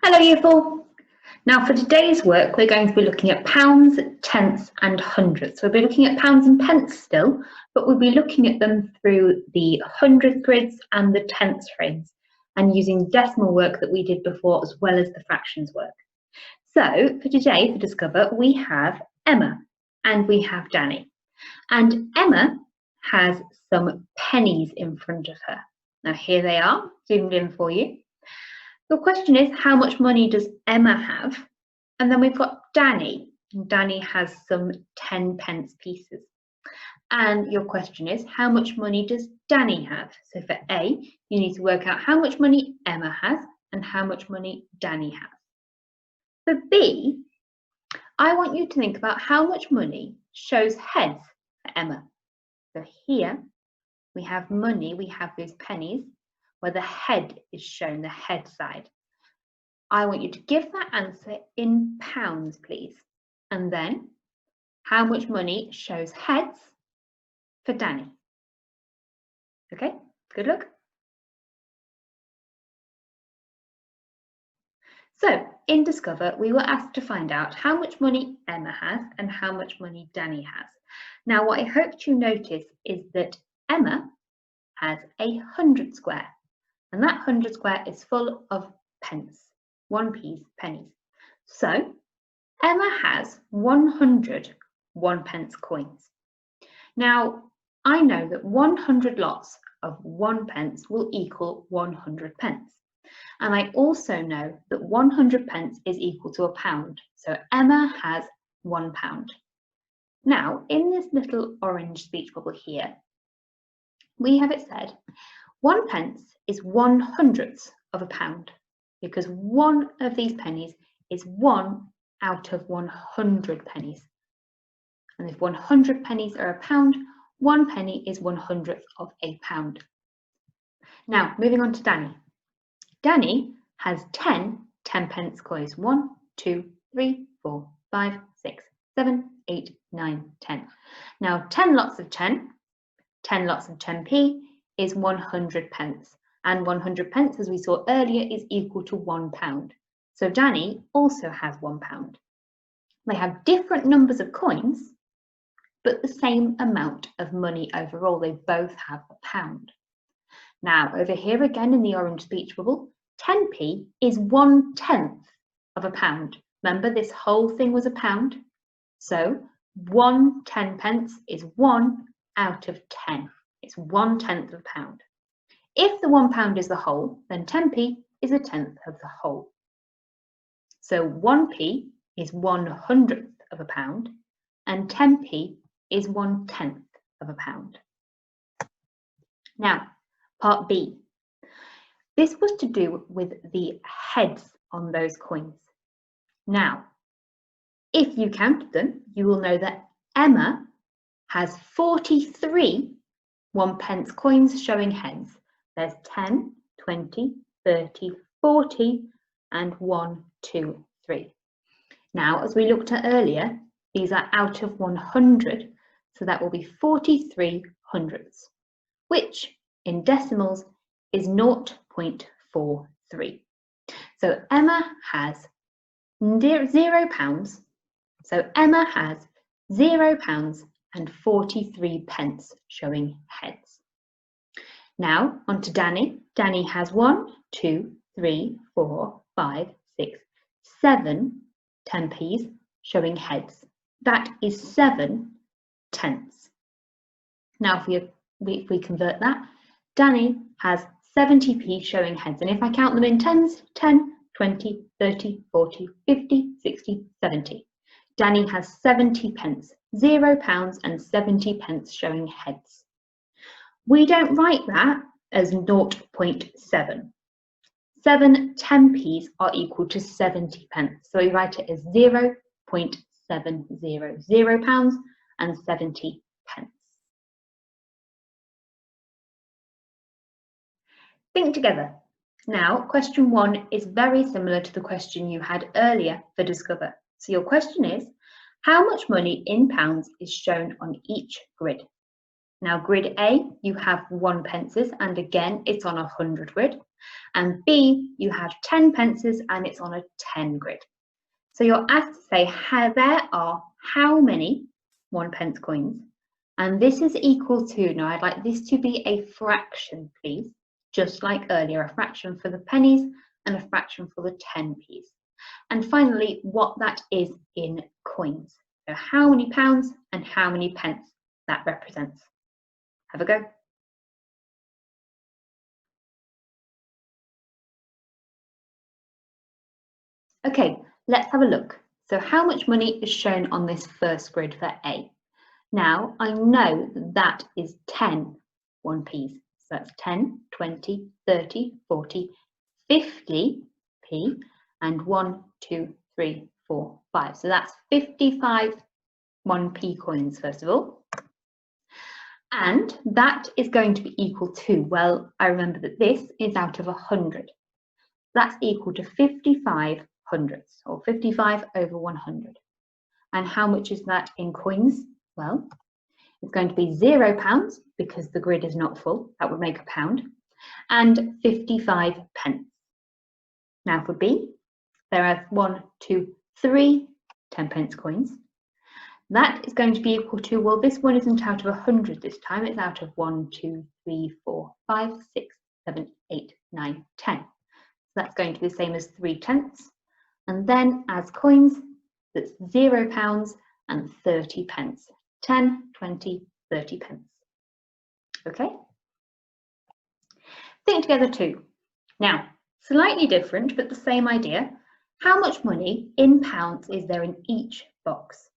Hello Year 4. Now for today's work we're going to be looking at pounds, tenths and hundredths. We'll be looking at pounds and pence still, but we'll be looking at them through the hundredth grids and the tenths frames and using decimal work that we did before as well as the fractions work. So for today, for Discover, we have Emma and we have Danny. And Emma has some pennies in front of her. Now here they are, zoomed in for you. Your question is, how much money does Emma have? And then we've got Danny. Danny has some 10 pence pieces. And your question is, how much money does Danny have? So for A, you need to work out how much money Emma has and how much money Danny has. For B, I want you to think about how much money shows heads for Emma. So here we have money, we have those pennies, where the head is shown, the head side. I want you to give that answer in pounds, please. And then, how much money shows heads for Danny? Okay, good luck. So, in Discover, we were asked to find out how much money Emma has and how much money Danny has. Now, what I hope you notice is that Emma has 100 square. And that 100 square is full of pence, 1p pennies. So Emma has 100 1p coins. Now I know that 100 lots of 1p will equal 100 pence. And I also know that 100 pence is equal to a pound. So Emma has £1. Now in this little orange speech bubble here, we have it said 1 pence is 1/100th of a pound because one of these pennies is 1 out of 100 pennies. And if 100 pennies are a pound, 1 penny is 1/100th of a pound. Now, moving on to Danny. Danny has 10 10p coins. 1, 2, 3, 4, 5, 6, 7, 8, 9, 10. Now, 10 lots of 10 lots of 10p is 100 pence, and 100 pence, as we saw earlier, is equal to £1. So Danny also has £1. They have different numbers of coins, but the same amount of money overall. They both have a pound. Now, over here again in the orange speech bubble, 10p is 1/10 of a pound. Remember, this whole thing was a pound. So 1 10p is 1 out of 10. It's 1/10 of a pound. If the £1 is the whole, then 10p is 1/10 of the whole. So 1p is 1/100th of a pound and 10p is 1/10 of a pound. Now, part B. This was to do with the heads on those coins. Now, if you counted them, you will know that Emma has 43 1p coins showing heads. There's 10, 20, 30, 40 and 1, 2, 3. Now, as we looked at earlier, these are out of 100, so that will be 43 hundredths, which in decimals is 0.43. So Emma has £0. So Emma has £0 and 43 pence showing heads. Now on to Danny. Danny has 1, 2, 3, 4, 5, 6, 7 10p's showing heads. That is 7 tenths. Now if we convert that, Danny has 70p showing heads. And if I count them in tens, 10, 20, 30, 40, 50, 60, 70. Danny has 70 pence, £0 and 70 pence showing heads. We don't write that as 0.7. 7 10p's are equal to 70 pence. So we write it as 0.70, £0 and 70 pence. Think together. Now, question 1 is very similar to the question you had earlier for Discover. So your question is, how much money in pounds is shown on each grid? Now, grid A, you have 1 pences, and again, it's on a 100 grid. And B, you have 10 pences and it's on a 10 grid. So you're asked to say there are how many 1 pence coins, and this is equal to, now I'd like this to be a fraction, please, just like earlier, a fraction for the pennies and a fraction for the 10p's. And finally, what that is in coins. So how many pounds and how many pence that represents. Have a go. Okay, let's have a look. So how much money is shown on this first grid for A? Now, I know that is 10 1p's. So that's 10, 20, 30, 40, 50p, and 1, 2, 3, 4, 5. So that's 55 1p coins, first of all. And that is going to be equal to, well, I remember that this is out of 100. That's equal to 55 hundredths, or 55 over 100. And how much is that in coins? Well, it's going to be £0 because the grid is not full. That would make a pound. And 55 pence. Now for B, there are 1, 2, 3 10-pence coins. That is going to be equal to, well, this one isn't out of 100 this time. It's out of 1, 2, 3, 4, 5, 6, 7, 8, 9, 10. So that's going to be the same as 3 tenths. And then as coins, that's £0 and 30 pence. 10, 20, 30 pence. Okay? Think together too. Now, slightly different, but the same idea. How much money in pounds is there in each box?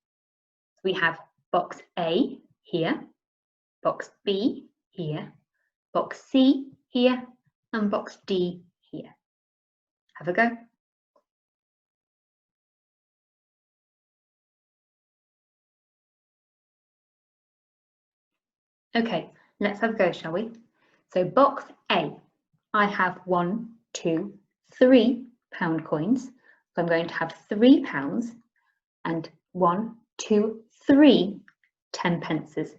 We have box A here, box B here, box C here, and box D here. Have a go. Okay, let's have a go, shall we? So box A, I have 1, 2, 3 pound coins. So I'm going to have £3 and 1, 2, 3 10 pences.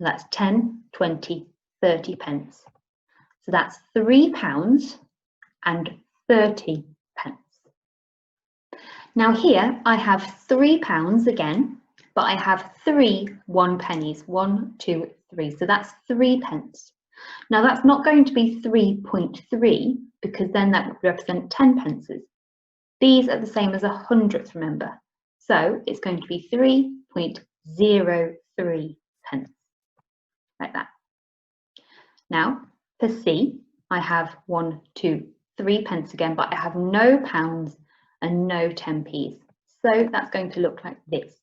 That's 10, 20, 30 pence. So that's £3 and 30 pence. Now here I have £3 again, but I have 3 1 pennies, 1, 2, 3. So that's 3 pence. Now that's not going to be 3.3 because then that would represent 10 pences. These are the same as 100th, remember. So it's going to be 3.03 pence, like that. Now for C, I have 1, 2, 3 pence again, but I have no pounds and no 10p's. So that's going to look like this,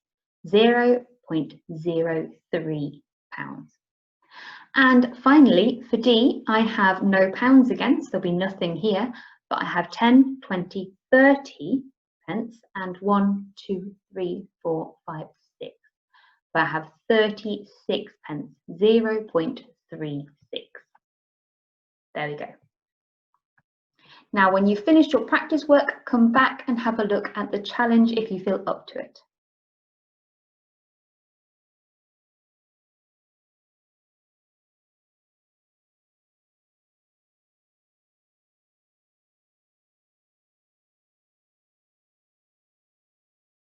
0.03 pounds. And finally, for D, I have no pounds again, so there'll be nothing here, but I have 10, 20, 30 pence and 1, 2, 3, 4, 5, 6. So I have 36 pence, 0.36. There we go. Now, when you've finished your practice work, come back and have a look at the challenge if you feel up to it.